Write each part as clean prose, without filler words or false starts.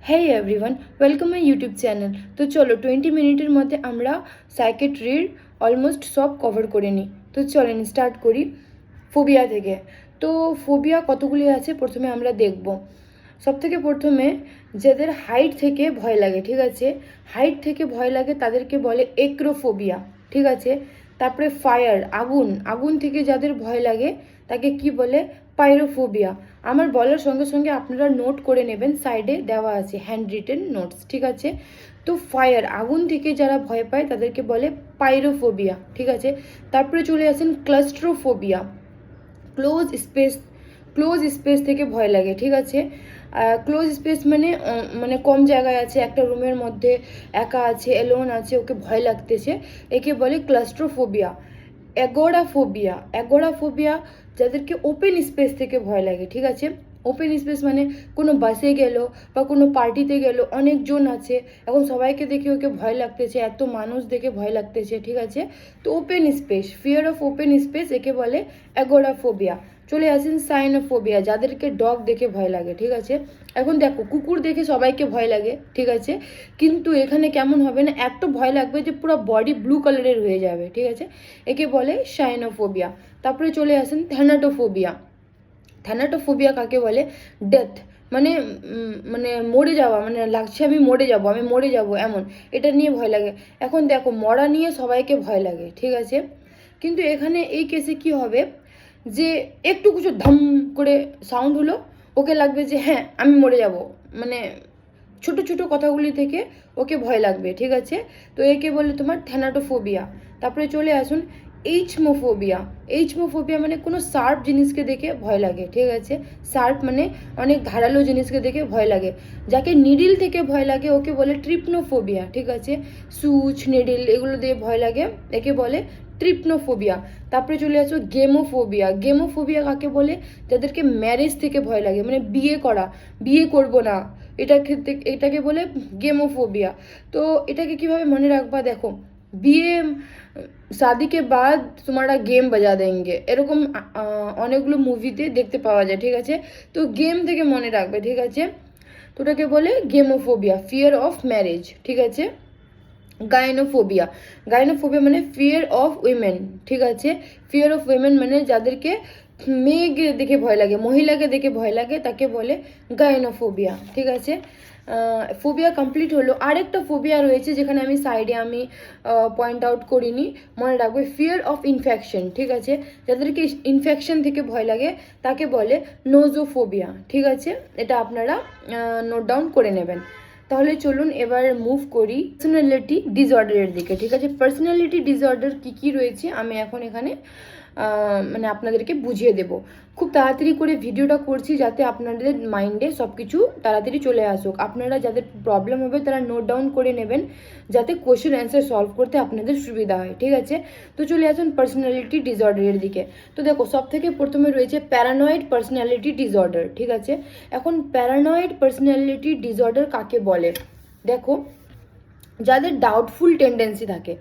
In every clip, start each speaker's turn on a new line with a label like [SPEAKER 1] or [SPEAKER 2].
[SPEAKER 1] Hey everyone, welcome my YouTube channel. তো চলো 20 মিনিটের মধ্যে আমরা সাইকেট্রির অলমোস্ট সব কভার করে নিই। তো চলেন স্টার্ট করি ফোবিয়া থেকে। তো ফোবিয়া কতগুলি আছে প্রথমে আমরা দেখব। সবথেকে প্রথমে যাদের হাইট থেকে ভয় লাগে, ঠিক আছে, হাইট থেকে ভয় লাগে তাদেরকে বলে একরোফোবিয়া, ঠিক আছে। তারপরে ফায়ার, আগুন, আগুন থেকে যাদের ভয় লাগে তাকে কি বলে, পাইরোফোবিয়া। আমার বলার সঙ্গে সঙ্গে আপনারা নোট করে নেবেন, সাইডে দেওয়া আছে হ্যান্ড রিটেন নোটস, ঠিক আছে। তো ফায়ার, আগুন থেকে যারা ভয় পায় তাদেরকে বলে পাইরোফোবিয়া, ঠিক আছে। তারপরে চলে আসেন claustrophobia, close space, close space থেকে ভয় লাগে, ঠিক আছে। ক্লোজ স্পেস মানে মানে কম জায়গায় আছে, একটা রুমের মধ্যে একা আছে, এলোন আছে, ওকে ভয় লাগতেছে, একে বলে ক্লাস্ট্রোফোবিয়া। অ্যাগোরাফোবিয়া, অ্যাগোরাফোবিয়া যাদেরকে ওপেন স্পেস থেকে ভয় লাগে, ঠিক আছে। ওপেন স্পেস মানে কোনো বাসে গেল বা কোনো পার্টিতে গেল, অনেকজন আছে, এখন সবাইকে দেখে ওকে ভয় লাগতেছে, এত মানুষ দেখে ভয় লাগতেছে, ঠিক আছে। তো open space, fear of open space, একে বলে অ্যাগোরাফোবিয়া। চলে আসেন সাইনোফোবিয়া, যাদেরকে ডগ দেখে ভয় লাগে, ঠিক আছে। এখন দেখো, কুকুর দেখে সবাইকে ভয় লাগে, ঠিক আছে, কিন্তু এখানে কেমন হবে না, এত ভয় লাগবে যে পুরো বডি ব্লু কালারের হয়ে যাবে, ঠিক আছে, একে বলে সাইনোফোবিয়া। তারপরে চলে আসেন থ্যানাটোফোবিয়া। থ্যানাটোফোবিয়া কাকে বলে, ডেথ মানে মানে মরে যাওয়া, মানে লাগছে আমি মরে যাব, আমি মরে যাব এমন, এটা নিয়ে ভয় লাগে। এখন দেখো, মরা নিয়ে সবাইকে ভয় লাগে, ঠিক আছে, কিন্তু এখানে এই কেসে কি হবে যে একটু কিছু ধম করে সাউন্ড হলো, ওকে লাগবে যে হ্যাঁ আমি মরে যাব, মানে ছোট ছোট কথাগুলি থেকে ওকে ভয় লাগবে, ঠিক আছে। তো একে বলে তোমার থ্যানাটোফোবিয়া। তারপরে চলে আসুন এইচমোফোবিয়া। এইচমোফোবিয়া মানে কোনো শার্প জিনিসকে দেখে ভয় লাগে, ঠিক আছে। শার্প মানে অনেক ধারালো জিনিসকে দেখে ভয় লাগে। যাকে নিডিল থেকে ভয় লাগে ওকে বলে ট্রিপনোফোবিয়া, ঠিক আছে। সুচ, নিডিল এগুলো দিয়ে ভয় লাগে, একে বলে ট্রিপনোফোবিয়া। তারপরে চলে আসো গেমোফোবিয়া। গেমোফোবিয়া কাকে বলে, যাদেরকে ম্যারেজ থেকে ভয় লাগে, মানে বিয়ে করা, বিয়ে করব না, এটাকে বলে গেমোফোবিয়া। তো এটাকে কিভাবে মনে রাখবা, দেখো, বিয়ে শাদি কে বাদ তোমারা গেম বাজা দেंगे, এরকম অনেকগুলো মুভিতে দেখতে পাওয়া যায়, ঠিক আছে। তো গেম থেকে মনে রাখবে, ঠিক আছে। তো ওটাকে বলে গেমোফোবিয়া, ফিয়ার অফ ম্যারেজ, ঠিক আছে। গাইনোফোবিয়া, গাইনোফোবিয়া মানে ফিয়ার অফ উইমেন, ঠিক আছে। ফিয়ার অফ উইমেন মানে যাদেরকে মেয়েকে দেখে ভয় লাগে, মহিলাকে দেখে ভয় লাগে, তাকে বলে গাইনোফোবিয়া, ঠিক আছে। ফোবিয়া কমপ্লিট হলো। আরেকটা ফোবিয়া রয়েছে যেখানে আমি সাইডে আমি পয়েন্ট আউট করিনি, মনে রাখবে ফিয়ার অফ ইনফেকশন, ঠিক আছে। যাদেরকে ইনফেকশন থেকে ভয় লাগে তাকে বলে নোজোফোবিয়া, ঠিক আছে। এটা আপনারা নোট ডাউন করে নেবেন। তাহলে চলুন এবার মুভ করি পার্সোনালিটি ডিসঅর্ডারের দিকে, ঠিক আছে। পার্সোনালিটি ডিসঅর্ডার কী কী রয়েছে আমি এখন এখানে মানে আপনাদেরকে বুঝিয়ে দেব। খুব তাড়াতাড়ি করে ভিডিওটা করছি যাতে আপনাদের মাইন্ডে সব কিছু তাড়াতাড়ি চলে আসুক। আপনারা যাদের প্রবলেম হবে তারা নোট ডাউন করে নেবেন, যাতে কোয়েশ্চেন অ্যান্সার সলভ করতে আপনাদের সুবিধা হয়, ঠিক আছে। তো চলে আসুন পার্সোনালিটি ডিসঅর্ডারের দিকে। তো দেখো, সব থেকে প্রথমে রয়েছে প্যারানয়েড পার্সোনালিটি ডিসঅর্ডার, ঠিক আছে। এখন প্যারানয়েড পার্সোনালিটি ডিসঅর্ডার কাকে বলে, দেখো, যাদের ডাউটফুল টেন্ডেন্সি থাকে,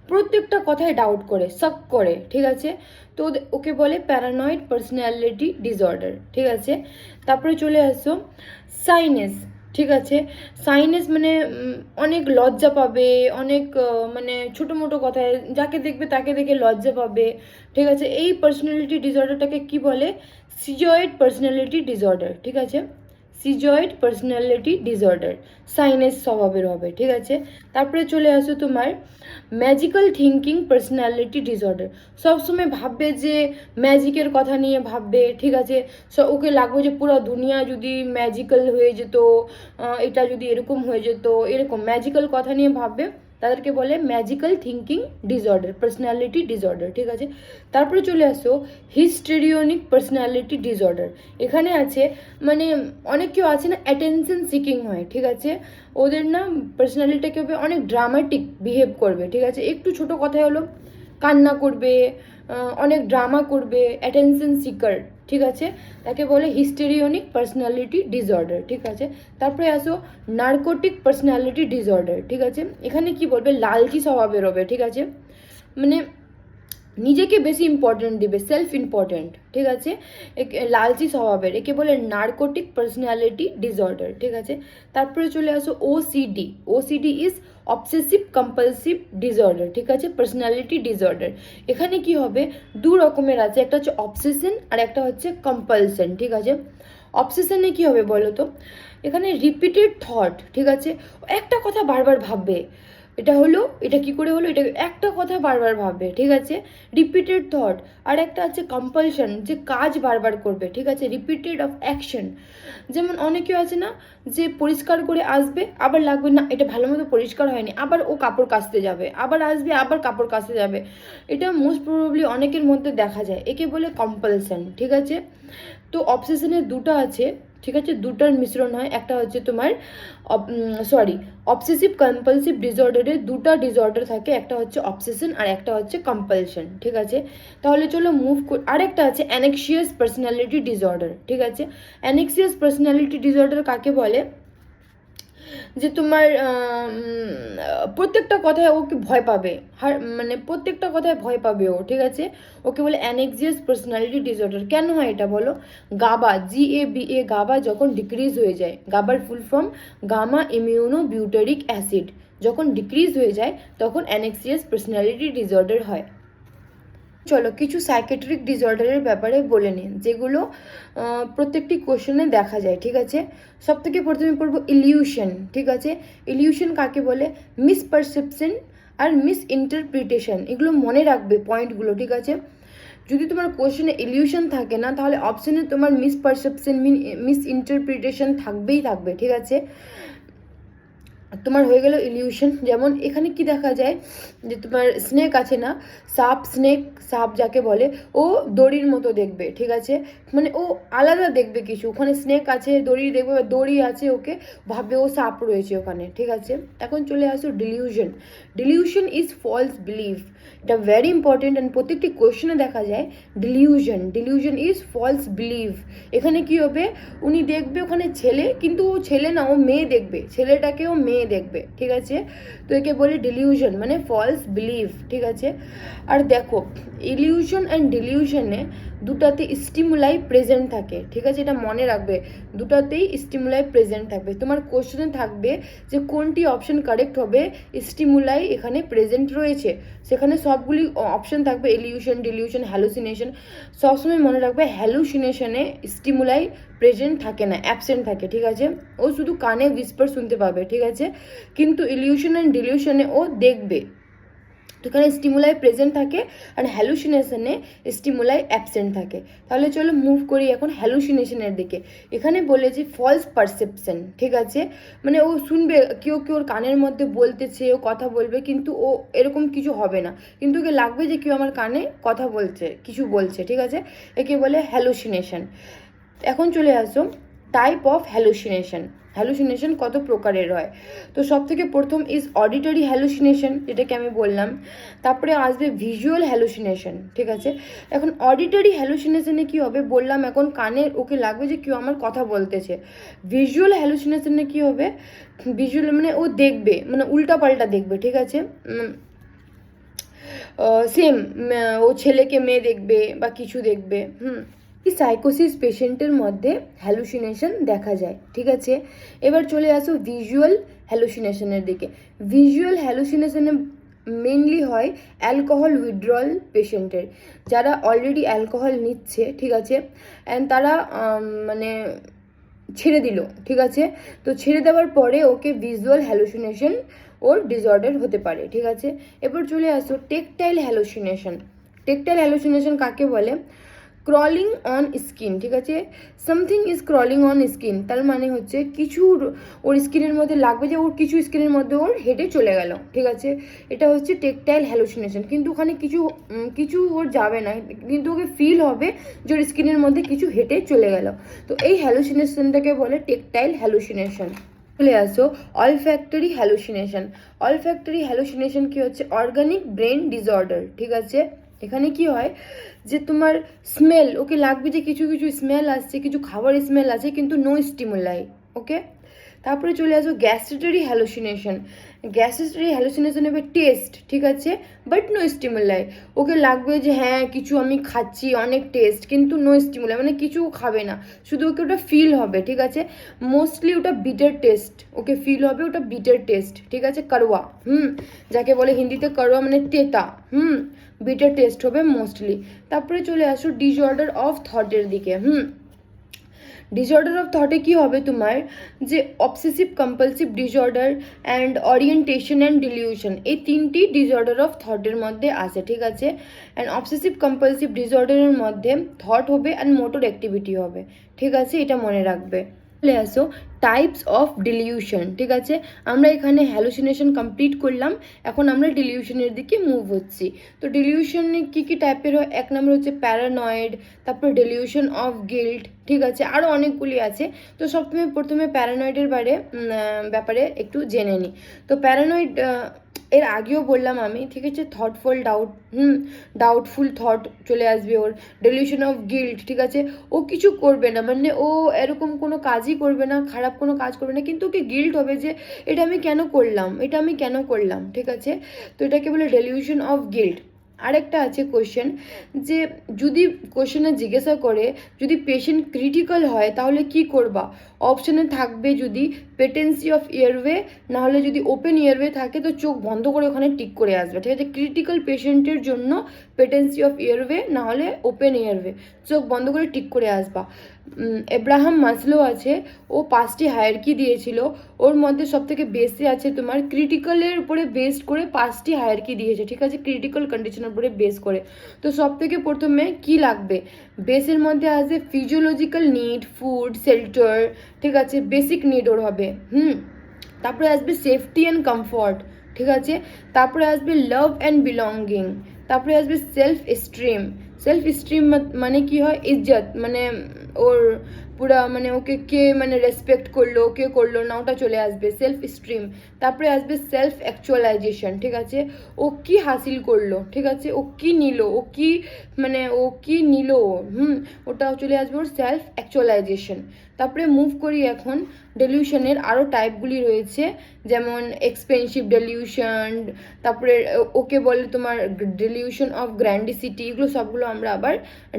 [SPEAKER 1] প্রত্যেকটা কথায় ডাউট করে, শক করে, ঠিক আছে, তো ওকে বলে প্যারানয়েড পার্সোনালিটি ডিসঅর্ডার, ঠিক আছে। তারপরে চলে আসো সাইনেস, ঠিক আছে। সাইনেস মানে অনেক লজ্জা পাবে, অনেক মানে ছোটো মোটো কথায় যাকে দেখবে তাকে দেখে লজ্জা পাবে, ঠিক আছে। এই পার্সোনালিটি ডিসঅর্ডারটাকে কি বলে, সিজয়েড পার্সোনালিটি ডিসঅর্ডার, ঠিক আছে। সিজয়েড পার্সোনালিটি ডিসঅর্ডার, সাইনেস স্বভাবের হবে, ঠিক আছে। তারপরে চলে আসো তোমার ম্যাজিক্যাল থিঙ্কিং পার্সোনালিটি ডিসঅর্ডার। সবসময় ভাববে যে ম্যাজিকের কথা নিয়ে ভাববে, ঠিক আছে। ওকে লাগবে যে পুরো দুনিয়া যদি ম্যাজিক্যাল হয়ে যেত, এটা যদি এরকম হয়ে যেত, এরকম ম্যাজিক্যাল কথা নিয়ে ভাববে, তাদেরকে বলে magical thinking disorder, personality disorder, ঠিক আছে। তারপরে চলে আসো হিস্টেরিওনিক পার্সোনালিটি ডিসঅর্ডার। এখানে আছে মানে অনেক কেউ আছে না অ্যাটেনশন সিকিং হয়, ঠিক আছে, ওদের না পার্সোনালিটিকে অনেক ড্রামাটিক বিহেভ করবে, ঠিক আছে। একটু ছোট কথায় হলো কান্না করবে, অনেক ড্রামা করবে, অ্যাটেনশন সিকার, ঠিক আছে, তাকে বলে হিস্টেরিওনিক পার্সোনালিটি ডিসঅর্ডার, ঠিক আছে। তারপরে আসো নার্কোটিক পার্সোনালিটি ডিসঅর্ডার, ঠিক আছে। এখানে কি বলবে, লালচি স্বভাবের হবে, ঠিক আছে, মানে নিজেকে বেশি ইম্পর্টেন্ট দিবে, সেলফ ইম্পর্টেন্ট, ঠিক আছে। লালচি স্বভাবের, একে বলে নার্কোটিক পার্সোনালিটি ডিসঅর্ডার, ঠিক আছে। তারপরে চলে আসো OCD. OCD is obsessive compulsive disorder, ঠিক আছে, পার্সোনালিটি ডিসঅর্ডার। এখানে কি হবে, দু রকমের আছে, একটা হচ্ছে অবসেশন আর একটা হচ্ছে কম্পালশন, ঠিক আছে। অবসেশনে কি হবে বলো তো, এখানে রিপিটেড থট, ঠিক আছে, একটা কথা বারবার ভাববে, এটা হলো, এটা কি করে হলো, এটা একটা কথা বারবার ভাববে, ঠিক আছে, রিপিটেড থট। আর একটা আছে কম্পালশন, যে কাজ বারবার করবে, ঠিক আছে, রিপিটেড অফ অ্যাকশন। যেমন অনেকেও আছে না, যে পরিষ্কার করে আসবে, আবার লাগবে না এটা ভালো মতো পরিষ্কার হয়নি, আবার ও কাপড় কাচতে যাবে, আবার আসবে আবার কাপড় কাচতে যাবে। এটা মোস্ট প্রবাবলি অনেকের মধ্যে দেখা যায়, একে বলে কম্পালশন, ঠিক আছে। তো অবসেশনের দুটো আছে, ঠিক আছে, দুটার মিশ্রণ হয়, একটা হচ্ছে তোমার অবসেসিভ কম্পালসিভ ডিসঅর্ডারে দুটা ডিসঅর্ডার থাকে, একটা হচ্ছে অবসেশন আর একটা হচ্ছে কম্পালশন, ঠিক আছে। তাহলে চলো মুভ আরেকটা আছে অ্যানেক্সিয়াস পার্সোনালিটি ডিসঅর্ডার, ঠিক আছে। অ্যানেক্সিয়াস পার্সোনালিটি ডিসঅর্ডার কাকে বলে, যে তোমার প্রত্যেকটা কথায় ওকে ভয় পাবে, মানে প্রত্যেকটা কথায় ভয় পাবে ও, ঠিক আছে। ওকে বলে অ্যানেক্সিয়াস পার্সোনালিটি ডিসঅর্ডার। কেন হয় এটা বলো, গাবা, GABA, গাবা যখন ডিক্রিজ হয়ে যায়, গাবার full form gamma immuno butyric acid, যখন ডিক্রিজ হয়ে যায় তখন অ্যানেক্সিয়াস পার্সোনালিটি ডিসঅর্ডার হয়। চলো কিছু সাইকেট্রিক ডিসঅর্ডারের ব্যাপারে বলে নিন, যেগুলো প্রত্যেকটি কোশ্চেনে দেখা যায়, ঠিক আছে। সব থেকে প্রথমে পড়বো ইলিউশন, ঠিক আছে। ইলিউশন কাকে বলে, মিসপারসেপশন আর মিস ইন্টারপ্রিটেশন, এগুলো মনে রাখবে পয়েন্টগুলো, ঠিক আছে। যদি তোমার কোশ্চেনে ইলিউশন থাকে না, তাহলে অপশনে তোমার মিসপারসেপশন মিস ইন্টারপ্রিটেশন থাকবেই থাকবে, ঠিক আছে। তোমার হয়ে গেল ইলিউশন। যেমন এখানে কি দেখা যায়, যে তোমার স্নেক আছে না, সাপ, স্নেক সাপ যাকে বলে, ও দড়ির মতো দেখবে, ঠিক আছে, মানে ও আলাদা দেখবে কিছু, ওখানে স্নেক আছে, দড়ি দেখবে, দড়ি আছে, ওকে ভাববে ও সাপ রয়েছে ওখানে, ঠিক আছে। এখন চলে আসো delusion. Delusion is false belief, এটা ভেরি ইম্পর্টেন্ট অ্যান্ড প্রত্যেকটি কোয়েশ্চেনে দেখা যায়। Delusion, delusion is false belief. এখানে কি হবে, উনি দেখবে ওখানে ছেলে, কিন্তু ও ছেলে না, ও মেয়ে দেখবে, ছেলেটাকেও মেয়ে দেখবে, ঠিক আছে। তো একে বলে ডিলিউশন, মানে ফলস বিলিভ, ঠিক আছে। আর দেখো ইলিউশন অ্যান্ড ডিলিউশনে দুটাতে স্টিমুলাই প্রেজেন্ট থাকে, ঠিক আছে, এটা মনে রাখবে, দুটাতেই স্টিমুলাই প্রেজেন্ট থাকবে। তোমার কোশ্চেনে থাকবে যে কোনটি অপশন কারেক্ট হবে, স্টিমুলাই এখানে প্রেজেন্ট রয়েছে, সেখানে সবগুলি অপশন থাকবে, ইলিউশন, ডিলিউশন, হ্যালুসিনেশন। সবসময় মনে রাখবে হ্যালুসিনেশনে স্টিমুলাই প্রেজেন্ট থাকে না, অ্যাবসেন্ট থাকে, ঠিক আছে। ও শুধু কানে উইসপার শুনতে পাবে, ঠিক আছে, কিন্তু ইলিউশন অ্যান্ড ডিলিউশনে ও দেখবে, তো এখানে স্টিমুলাই প্রেজেন্ট থাকে আর হ্যালুসিনেশনে স্টিমুলাই অ্যাবসেন্ট থাকে। তাহলে চলো মুভ করি এখন হ্যালুসিনেশনের দিকে। এখানে বলে যে ফলস পারসেপশন, ঠিক আছে, মানে ও শুনবে কেউ কেউ ওর কানের মধ্যে বলতেছে, ও কথা বলবে, কিন্তু ও এরকম কিছু হবে না, কিন্তু ওকে লাগবে যে কেউ আমার কানে কথা বলছে, কিছু বলছে, ঠিক আছে, একে বলে হ্যালুসিনেশন। এখন চলে আসো টাইপ অফ হ্যালুসিনেশন। হ্যালুসিনেশন কত প্রকারের হয়, তো সব থেকে প্রথম ইজ অডিটরি হ্যালুসিনেশন, যেটাকে আমি বললাম। তারপরে আসবে ভিজুয়াল হ্যালুসিনেশন, ঠিক আছে। এখন অডিটরি হ্যালুসিনেশনে কি হবে বললাম, এখন কানে ওকে লাগবে যে কেউ আমার কথা বলতেছে। ভিজুয়াল হ্যালুসিনেশনে কি হবে, ভিজুয়াল মানে ও দেখবে, মানে উল্টাপাল্টা দেখবে, ঠিক আছে, সেম, ও ছেলেকে মেয়ে দেখবে বা কিছু দেখবে। এই সাইকোসিস পেশেন্টের মধ্যে হ্যালুসিনেশন দেখা যায়, ঠিক আছে। এবার চলে আসো ভিজুয়াল হ্যালুসিনেশনের দিকে। ভিজুয়াল হ্যালুসিনেশনে মেনলি হয় অ্যালকোহল উইথড্রল পেশেন্টের, যারা অলরেডি অ্যালকোহল নিচ্ছে, ঠিক আছে, অ্যান্ড তারা মানে ছেড়ে দিল, ঠিক আছে, তো ছেড়ে দেওয়ার পরে ওকে ভিজুয়াল হ্যালুসিনেশন ওর ডিসঅর্ডার হতে পারে, ঠিক আছে। এবার চলে আসো টেকটাইল হ্যালুসিনেশন। টেকটাইল হ্যালুসিনেশন কাকে বলে, ক্রলিং অন স্কিন, ঠিক আছে, something is crawling on skin, তার মানে হচ্ছে কিছু ওর স্কিনের মধ্যে লাগবে, যে ওর কিছু স্কিনের মধ্যে ওর হেঁটে চলে গেল, ঠিক আছে, এটা হচ্ছে টেকটাইল হ্যালুসিনেশন। কিন্তু ওখানে কিছু ওর যাবে না, কিন্তু ওকে ফিল হবে যে ওর স্কিনের মধ্যে কিছু হেঁটে চলে গেল, তো এই হ্যালুসিনেশনটাকে বলে টেকটাইল হ্যালুসিনেশন। চলে আসো অলফ্যাক্টরি হ্যালুসিনেশন। অলফ্যাক্টরি হ্যালুসিনেশন কি হচ্ছে, অর্গানিক ব্রেন ডিসঅর্ডার, ঠিক আছে। এখানে কি হয়, যে তোমার স্মেল, ওকে লাগবে যে কিছু কিছু স্মেল আসছে, কিছু খাবার স্মেল আছে, কিন্তু নো স্টিমুলাই, ওকে। তারপরে চলে আসো গ্যাস্ট্রেটরি হ্যালুসিনেশন। গ্যাস্ট্রেটরি হ্যালুসিনেশন হবে টেস্ট, ঠিক আছে, বাট নো স্টিমুলাই। ওকে লাগবে যে হ্যাঁ কিছু আমি খাচ্ছি, অনেক টেস্ট, কিন্তু নো স্টিমুলাই, মানে কিছু খাবে না, শুধু ওকে ওটা ফিল হবে, ঠিক আছে। মোস্টলি ওটা বিটার টেস্ট, ওকে ফিল হবে ওটা বিটার টেস্ট, ঠিক আছে, করওয়া, যাকে বলে হিন্দিতে করওয়া মানে তেতা, বিটার টেস্ট হবে মোস্টলি। তারপরে চলে আসো ডিসঅর্ডার অফ থটের দিকে। ডিসঅর্ডার অফ থটে কী হবে তোমার, যে obsessive compulsive disorder and orientation and dilution, এই তিনটি ডিসঅর্ডার অফ থটের মধ্যে আসে, ঠিক আছে। অ্যান্ড অবসেসিভ কম্পালসিভ ডিসঅর্ডারের মধ্যে থট হবে অ্যান্ড মোটর অ্যাক্টিভিটি হবে, ঠিক আছে, এটা মনে রাখবে। চলে আসো টাইপস অফ ডিলিউশন, ঠিক আছে। আমরা এখানে হ্যালুসিনেশন কমপ্লিট করলাম, এখন আমরা ডিলিউশনের দিকে মুভ হচ্ছি। তো ডিলিউশনে কী কী টাইপের হয়, এক নম্বর হচ্ছে প্যারানয়েড, তারপর ডিলিউশন অফ গিল্ট, ঠিক আছে, আরও অনেকগুলি আছে। তো প্রথমে প্যারানয়েডের ব্যাপারে একটু জেনে নিই। তো প্যারানয়েড এর আগেও বললাম আমি, ঠিক আছে, থটফুল ডাউটফুল থট চলে আসবে ওর। ডিলিউশন অফ গিল্ট, ঠিক আছে, ও কিছু করবে না, মানে ও এরকম কোনো কাজই করবে না, খারাপ কোনো কাজ করবে না, কিন্তু ওকে গিল্ট হবে যে এটা আমি কেন করলাম, ঠিক আছে। তো এটাকে বলে ডিলিউশন অফ গিল্ট। আরেকটা আছে কোয়েশ্চেন, যে যদি কোয়েশ্চেনে জিজ্ঞাসা করে যদি পেশেন্ট ক্রিটিক্যাল হয় তাহলে কি করবা, অপশানে থাকবে যদি পেটেন্সি অফ এয়ারওয়ে, নাহলে যদি ওপেন এয়ারওয়ে থাকে তো চোখ বন্ধ করে ওখানে টিক করে আসবে, ঠিক আছে। ক্রিটিক্যাল পেশেন্টের জন্য পেটেন্সি অফ এয়ারওয়ে, নাহলে ওপেন এয়ারওয়ে, চোখ বন্ধ করে টিক করে আসবা। এব্রাহাম মাসলো আছে, ও 5টি হায়ারকি দিয়েছিল, ওর মধ্যে সবথেকে বেশি আছে তোমার ক্রিটিক্যালের উপরে বেস করে 5টি হায়ারকি দিয়েছে, ঠিক আছে, ক্রিটিক্যাল কন্ডিশনের উপরে বেস করে। তো সবথেকে প্রথমে কি লাগবে, বেসের মধ্যে আসবে ফিজিওলজিক্যাল নিড, ফুড, শেল্টার, ঠিক আছে, বেসিক নিড ওর হবে। তারপরে আসবে সেফটি অ্যান্ড কমফর্ট, ঠিক আছে। তারপরে আসবে লাভ অ্যান্ড বিলঙ্গিং। তারপরে আসবে সেলফ এস্টিম মানে কি হয়, ইজ্জত, মানে ওর পুরা মানে ওকে কে মানে রেসপেক্ট করলো, কে করলো না, ওটা চলে আসবে সেলফ এস্টিম। তারপরে আসবে সেলফ অ্যাকচুয়ালাইজেশন, ঠিক আছে, ও কি হাসিল করলো, ঠিক আছে, ও কি নিল, ওটাও চলে আসবে ওর সেলফ অ্যাকচুয়ালাইজেশন। তারপরে মুভ করি এখন ডেলিউশনের আরও টাইপগুলি রয়েছে, যেমন এক্সপেন্সিভ ডেলিউশন, তারপরে ওকে বলে তোমার ডেলিউশন অফ গ্র্যান্ডিসিটি, এগুলো সবগুলো আমরা আবার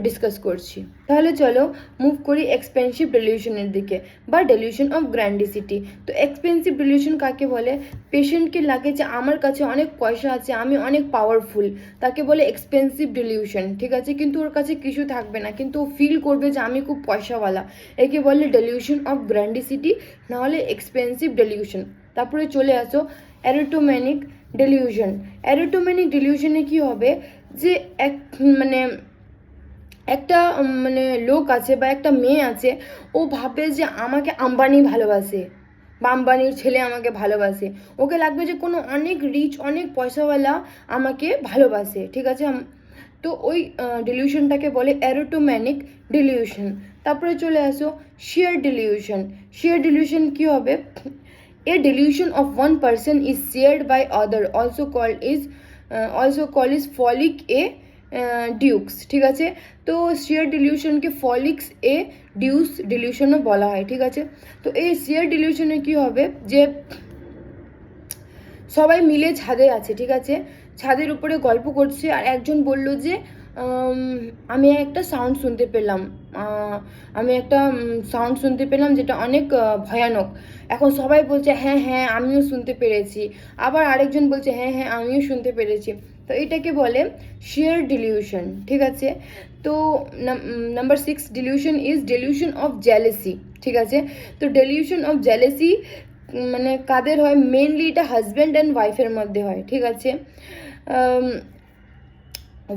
[SPEAKER 1] ডিসকাস করছি। তাহলে চলো মুভ করি এক্সপেন্সিভ ডেলিউশনের দিকে বা ডেলিউশন অফ গ্র্যান্ডিসিটি। তো এক্সপেন্সিভ ডেলিউশন কাকে বলে, পেশেন্টকে লাগে যে আমার কাছে অনেক পয়সা আছে, আমি অনেক পাওয়ারফুল, তাকে বলে এক্সপেন্সিভ ডেলিউশন, ঠিক আছে, কিন্তু ওর কাছে কিছু থাকবে না, কিন্তু ও ফিল করবে যে আমি খুব পয়সাওয়ালা, একে বলে ডেলিউশন অফ গ্র্যান্ডিসিটি, নাহলে এক্সপেন্সিভ ডেলিউশন। তারপরে চলে আসো অ্যারিথমেটিক ডেলিউশন। অ্যারিথমেটিক ডেলিউশনে কি হবে, যে একটা লোক আছে বা একটা মেয়ে আছে, ও ভাবে যে আমাকে আম্বানি ভালোবাসে বা আম্বানির ছেলে আমাকে ভালোবাসে, ওকে লাগবে যে কোনো অনেক রিচ, অনেক পয়সাওয়ালা আমাকে ভালোবাসে, ঠিক আছে। তো ওই ডিলিউশনটাকে বলে অ্যারিথমেটিক ডিলিউশন। তারপরে চলে আসো শেয়ার ডিলিউশন কি হবে, a delusion of one person is shared by other, also called is folic a Duke's, ঠিক আছে। তো শেয়ার ডিলিউশনকে ফলিক্স এ ডিউস ডিলিউশনও বলা হয়, ঠিক আছে। তো এই শেয়ার ডিলিউশনে কি হবে, যে সবাই মিলে ছাদে আছে, ঠিক আছে, ছাদের উপরে গল্প করছে, আর একজন বলল যে আমি একটা সাউন্ড শুনতে পেলাম যেটা অনেক ভয়ানক। এখন সবাই বলছে হ্যাঁ হ্যাঁ আমিও শুনতে পেরেছি, আবার আরেকজন বলছে হ্যাঁ হ্যাঁ আমিও শুনতে পেরেছি। তো এটাকে বলে শেয়ার ডিলিউশন, ঠিক আছে। তো number 6 dilution is dilution of jealousy, ঠিক আছে। তো ডিলিউশন অফ জেলেসি মানে কাদের হয়, মেনলি এটা হাজব্যান্ড অ্যান্ড ওয়াইফের মধ্যে হয়, ঠিক আছে।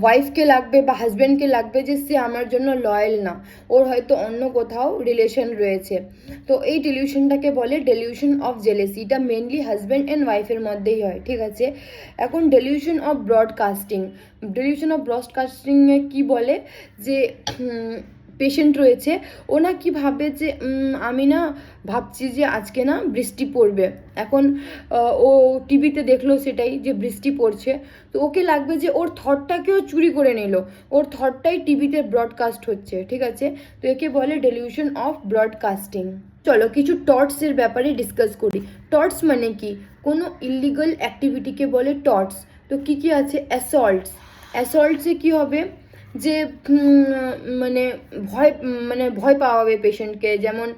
[SPEAKER 1] ওয়াইফকে লাগবে বা হাজব্যান্ডকে লাগবে যে সে আমার জন্য লয়াল না, ওর হয়তো অন্য কোথাও রিলেশন রয়েছে। তো এই ডিলিউশনটাকে বলে ডিলিউশন অফ জেলেসি, এটা মেনলি হাজব্যান্ড অ্যান্ড ওয়াইফের মধ্যেই হয়, ঠিক আছে। এখন ডিলিউশন অফ ব্রডকাস্টিংয়ে কি বলে, যে পেশেন্ট রয়েছে, ও না কি ভাবে যে আমি না ভাবছি যে আজকে না বৃষ্টি পড়বে। এখন ও টিভিতে দেখলো সেটাই যে বৃষ্টি পড়ছে, তো ওকে লাগবে যে ওর থটটাকেও চুরি করে নিল, ওর থটটাই টিভিতে ব্রডকাস্ট হচ্ছে, ঠিক আছে। তো একে বলে ডেলিউশন অফ ব্রডকাস্টিং। চলো কিছু টর্টসের ব্যাপারে ডিসকাস করি। টর্টস মানে কি? কোনো ইলিগাল অ্যাক্টিভিটিকে বলে টর্টস। তো কি কি আছে? অ্যাসল্টস। অ্যাসল্টসে কি হবে যে মানে ভয় পাওয়াবে পেশেন্টকে। যেমন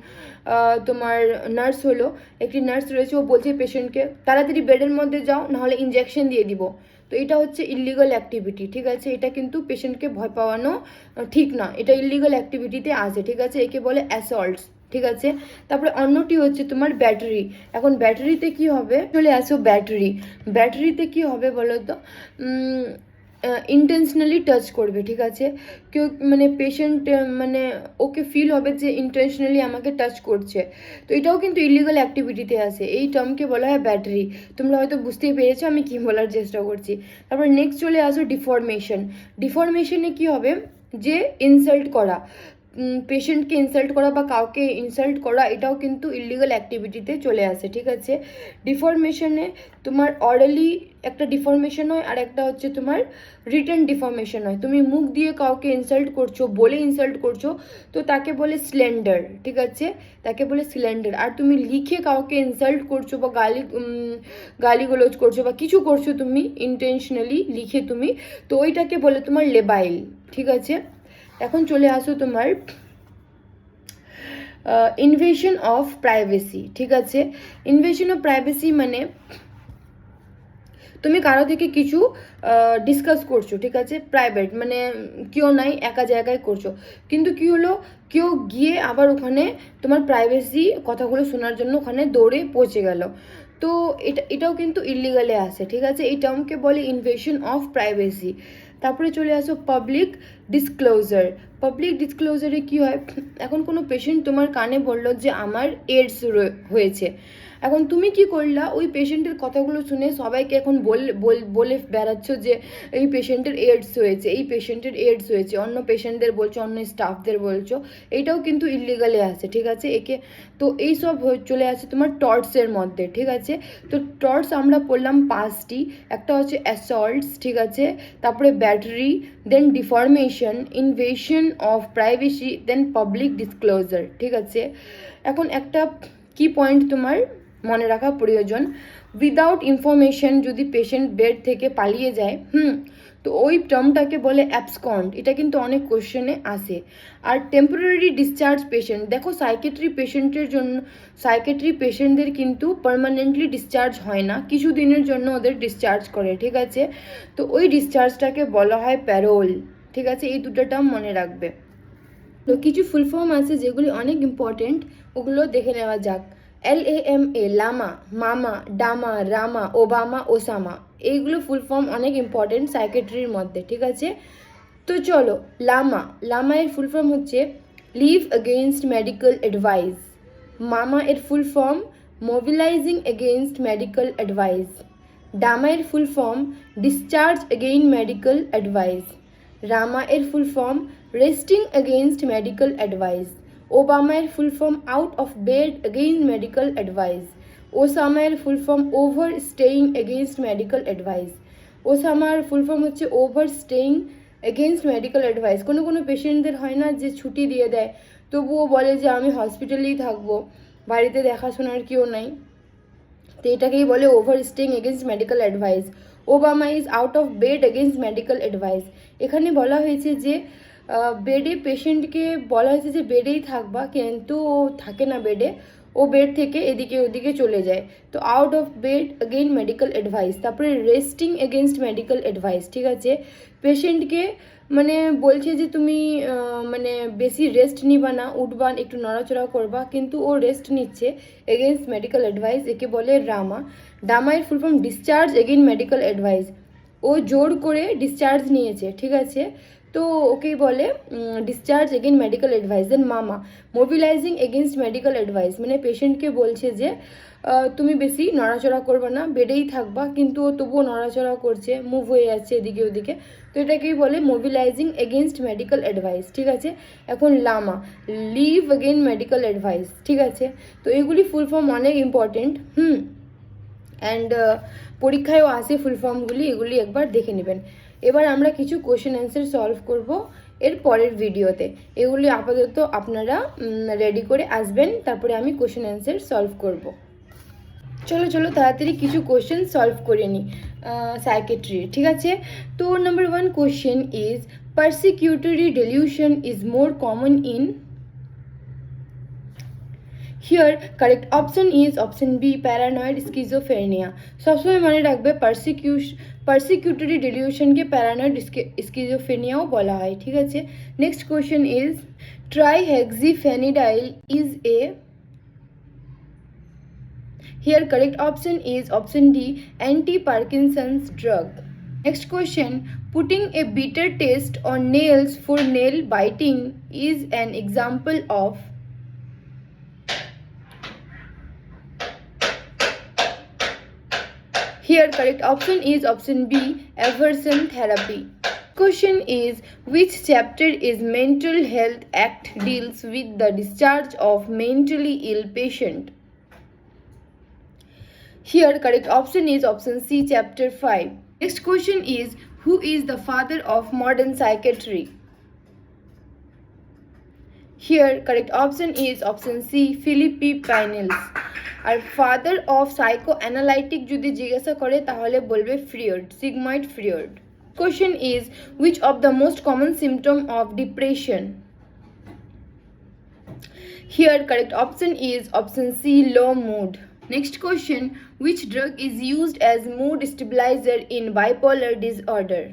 [SPEAKER 1] তোমার নার্স হলো, একটি নার্স রয়েছে, ও বলছে পেশেন্টকে তাড়াতাড়ি বেডের মধ্যে যাও, নাহলে ইঞ্জেকশন দিয়ে দিব। তো এটা হচ্ছে ইলিগাল অ্যাক্টিভিটি, ঠিক আছে। এটা কিন্তু পেশেন্টকে ভয় পাওয়ানো ঠিক না, এটা ইলিগাল অ্যাক্টিভিটিতে আসে, ঠিক আছে। একে বলে অ্যাসল্টস, ঠিক আছে। তারপরে অন্যটি হচ্ছে তোমার ব্যাটারি। এখন ব্যাটারিতে কি হবে? চলে আসো ব্যাটারি। ব্যাটারিতে কি হবে বলো তো? ইন্টেনশনালি টাচ করবে, ঠিক আছে। কেউ মানে পেশেন্ট মানে ওকে ফিল হবে যে ইন্টেনশনালি আমাকে টাচ করছে, তো এটাও কিন্তু ইলিগাল অ্যাক্টিভিটিতে আসে। এই টার্মকে বলা হয় ব্যাটারি। তোমরা হয়তো বুঝতেই পেরেছো আমি কী বলার চেষ্টা করছি। তারপর নেক্সট চলে আসো ডিফরমেশন। ডিফরমেশনে কি হবে? যে ইনসাল্ট করা, পেশেন্টকে ইনসাল্ট করা বা কাউকে ইনসাল্ট করা, এটাও কিন্তু ইলিগাল অ্যাক্টিভিটিতে চলে আসে, ঠিক আছে। ডিফরমেশনে তোমার অরালি একটা ডিফরমেশন হয়, আর একটা হচ্ছে তোমার রিটেন ডিফরমেশন হয়। তুমি মুখ দিয়ে কাউকে ইনসাল্ট করছো, বলে ইনসাল্ট করছো, তো তাকে বলে স্ল্যান্ডার, ঠিক আছে, তাকে বলে স্ল্যান্ডার। আর তুমি লিখে কাউকে ইনসাল্ট করছো বা গালিগালাজ করছো বা কিছু করছো তুমি ইন্টেনশনালি লিখে তুমি, তো ওইটাকে বলে তোমার লেবাইল, ঠিক আছে। এখন চলে আসো তোমার ইনভেশন অফ প্রাইভেসি, ঠিক আছে। ইনভেশন অফ প্রাইভেসি মানে তুমি কারো থেকে কিছু ডিসকাস করছো, ঠিক আছে, প্রাইভেট, মানে কেউ নাই, একা জায়গায় করছো, কিন্তু কি হলো, কেউ গিয়ে আবার ওখানে তোমার প্রাইভেসি কথাগুলো শোনার জন্য ওখানে দৌড়ে পৌঁছে গেল, তো এটাও কিন্তু ইলিগালে আসে, ঠিক আছে। এই টার্মকে বলে ইনভেশন অফ প্রাইভেসি। তারপরে চলে আসো পাবলিক ডিসক্লোজার। পাবলিক ডিসক্লোজারে কি হয়? এখন কোনো পেশেন্ট তোমার কানে বললো যে আমার এইডস হয়েছে। এখন তুমি কি করলা? ওই পেশেন্টের কথাগুলো শুনে সবাইকে এখন বলে বেড়াচ্ছ যে এই পেশেন্টের এইডস হয়েছে, এই পেশেন্টের এইডস হয়েছে, অন্য পেশেন্টদের বলছো, অন্য স্টাফদের বলছো, এইটাও কিন্তু ইলিগালে আছে, ঠিক আছে। একে তো এইসব চলে আসে তোমার টর্টসের মধ্যে, ঠিক আছে। তো টর্টস আমরা পড়লাম 5টি। একটা হচ্ছে অ্যাসল্টস, ঠিক আছে, তারপরে battery, then defamation, invasion of privacy, then public disclosure, ঠিক আছে। এখন একটা কি পয়েন্ট তোমার মনে রাখা প্রয়োজন, উইদাউট ইনফরমেশন যদি পেশেন্ট বেড থেকে পালিয়ে যায়, তো ওই টার্মটাকে বলে অ্যাবসকন্ড। এটা কিন্তু অনেক কোশ্চেনে আসে। আর টেম্পোরারি ডিসচার্জ পেশেন্ট, দেখো সাইকেট্রি পেশেন্টের জন্য, সাইকেট্রি পেশেন্টদের কিন্তু পার্মানেন্টলি ডিসচার্জ হয় না, কিছু দিনের জন্য ওদের ডিসচার্জ করে, ঠিক আছে। তো ওই ডিসচার্জটাকে বলা হয় প্যারোল, ঠিক আছে। এই দুটো টার্ম মনে রাখবে। তো কিছু ফুল ফর্ম আছে যেগুলি অনেক ইম্পর্টেন্ট, ওগুলো দেখে নেওয়া যাক। LAMA, লামা, মামা, ডামা, রামা, ওবামা, ওসামা, এইগুলো ফুল ফর্ম অনেক ইম্পর্টেন্ট সাইকেট্রির মধ্যে, ঠিক আছে। তো চলো, লামা। লামা এর ফুল ফর্ম হচ্ছে leave against medical advice. MAMA এর full form mobilising against medical advice. DAMA এর full form discharge again medical advice. RAMA এর full form resting against medical advice. OBAMA এর full form out of bed against medical advice. OSAMA এর full form over staying against medical advice. ওসামার full form হচ্ছে over staying against medical advice. কোনো কোনো পেশেন্টদের হয় না যে ছুটি দিয়ে দেয়, তবুও বলে যে আমি হসপিটালেই থাকবো, বাড়িতে দেখাশোনার কেউ নাই, তো এটাকেই বলে over staying against medical advice. Obama is out of bed against medical advice. এখানে বলা হয়েছে যে বেডে পেশেন্টকে বলা হয়েছে যে বেডেই থাকবা, কিন্তু ও থাকে না বেডে, ও বেড থেকে এদিকে ওদিকে চলে যায়, তো out of bed again medical advice. তারপরে রেস্টিং এগেইনস্ট মেডিকেল অ্যাডভাইস, ঠিক আছে। পেশেন্টকে মানে বলছে যে তুমি মানে বেশি রেস্ট নিবা না, উঠবা, একটু নড়াচড়া করবা, কিন্তু ও রেস্ট নিচ্ছে, এগেইনস্ট মেডিকেল অ্যাডভাইস, একে বলে রামা। ডামা এর full form discharge again medical advice. ও জোর করে ডিসচার্জ নিয়েছে, ঠিক আছে। তো তো ওকেই বলে ডিসচার্জ এগেন মেডিকেল অ্যাডভাইস। দেন মামা মোবিলাইজিং এগেনস্ট মেডিকেল অ্যাডভাইস, মানে পেশেন্টকে বলছে যে তুমি বেশি নড়াচড়া করবে না, বেডেই থাকবা, কিন্তু ও তবুও নড়াচড়া করছে, মুভ হয়ে যাচ্ছে এদিকে ওদিকে, তো এটাকেই বলে মোবিলাইজিং এগেনস্ট মেডিকেল অ্যাডভাইস। ঠিক আছে, এখন LAMA leave against medical advice. ঠিক আছে, তো এগুলি ফুল ফর্ম অনেক ইম্পর্টেন্ট। অ্যান্ড পরীক্ষায়ও আসে ফুল ফর্মগুলি, এগুলি একবার দেখে নেবেন। এবার আমরা কিছু কোশ্চেন অ্যান্সার সলভ করব এর পরের ভিডিওতে। এগুলি আপাতত আপনারা রেডি করে আসবেন, তারপরে আমি কোশ্চেন অ্যান্সার সলভ করব। চলো তাড়াতাড়ি কিছু কোশ্চেন সলভ করে নিই সাইকেট্রি। ঠিক আছে, তো number 1 question is persecutory delusion is more common in. Here correct option is option B paranoid schizophrenia. সবসময় মনে রাখবে পারসিকিউটরি ডেলিউশনকে প্যারানয়েড স্কিজোফ্রেনিয়াও বলা হয়। ঠিক আছে, next question is trihexyphenidyl is a. Here correct option is option D anti-Parkinson's drug. Next question, putting a bitter taste on nails for nail biting is an example of. Here correct option is option B aversion therapy. Question is which chapter is Mental Health Act deals with the discharge of mentally ill patient? Here correct option is option C chapter 5. Next question is who is the father of modern psychiatry? Here correct option is option C Philip P. Pinels. আর father of psychoanalytic যদি জিজ্ঞাসা করে তাহলে বলবে Freud, Sigmund Freud. Question is which of the most common symptom of depression? Here correct option is option C low mood. Next question, which drug is used as mood stabilizer in bipolar disorder?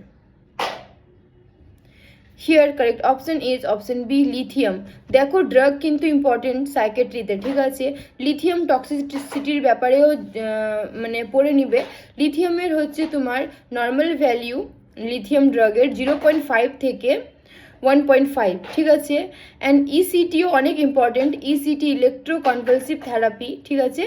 [SPEAKER 1] Here correct option is option B lithium. দেখো drug কিন্তু important সাইকেট্রিতে। ঠিক আছে, lithium টক্সিসিটির ব্যাপারেও মানে পড়ে নিবে। লিথিয়ামের হচ্ছে তোমার নর্মাল ভ্যালিউ লিথিয়াম ড্রাগের 0.5 থেকে 1.5। ঠিক আছে, অ্যান্ড ইসিটিও অনেক ইম্পর্টেন্ট, ইসিটি ইলেকট্রোকনভালসিভ থেরাপি। ঠিক আছে,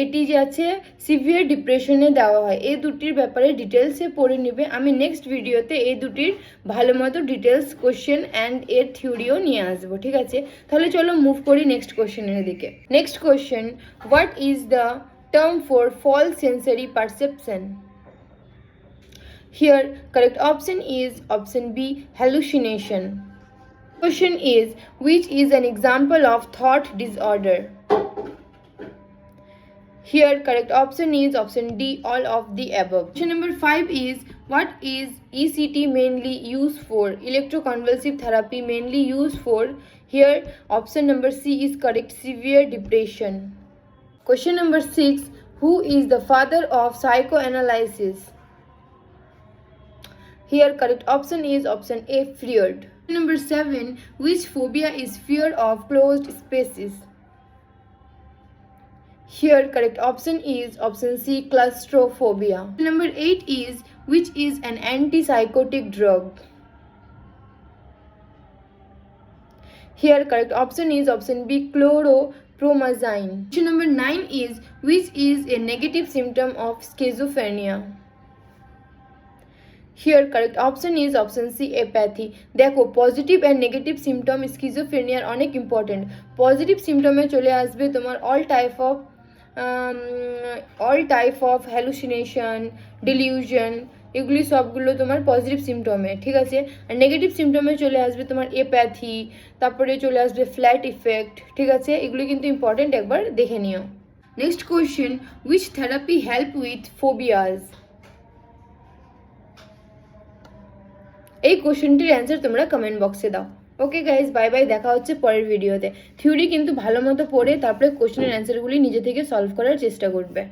[SPEAKER 1] এটি যে আছে সিভিয়ার ডিপ্রেশনে দেওয়া হয়। এই দুটির ব্যাপারে ডিটেলসে পড়ে নেবে। আমি নেক্সট ভিডিওতে এই দুটির ভালো মতো ডিটেলস কোশ্চেন অ্যান্ড এর থিওরিও নিয়ে আসবো। ঠিক আছে, তাহলে চলো মুভ করি নেক্সট কোশ্চেনের দিকে। Next question, what is the term for false sensory perception? Here correct option is option B hallucination. Question is which is an example of thought disorder? Here correct option is option D all of the above. Question number 5 is what is ECT mainly used for? Electroconvulsive therapy mainly used for. Here option number C is correct, severe depression. Question number 6, who is the father of psychoanalysis? Here correct option is option A Freud. Number 7, which phobia is fear of closed spaces? Here correct option is option C claustrophobia. Number 8 is which is an antipsychotic drug? Here correct option is option B chloropromazine. Number 9 is which is a negative symptom of schizophrenia? Here correct option is option C apathy. দেখো positive and negative symptom স্কিজোফ্রেনিয়ার অনেক important. Positive সিমটমে চলে আসবে তোমার all type of hallucination, dilution, এগুলি সবগুলো তোমার positive সিমটমে। ঠিক আছে, আর নেগেটিভ সিমটমে চলে আসবে তোমার এপ্যাথি, তারপরে চলে আসবে ফ্ল্যাট ইফেক্ট। ঠিক আছে, এগুলি কিন্তু ইম্পর্টেন্ট, একবার দেখে নিও। Next question, which therapy help with phobias? এই কোশ্চেনটির অ্যান্সার তোমরা কমেন্ট বক্সে দাও। ওকে গাইজ, বাই বাই, দেখা হচ্ছে পরের ভিডিওতে। থিওরি কিন্তু ভালো মতো পড়ে তারপরে কোশ্চেনের অ্যান্সারগুলি নিজে থেকে সলভ করার চেষ্টা করবে।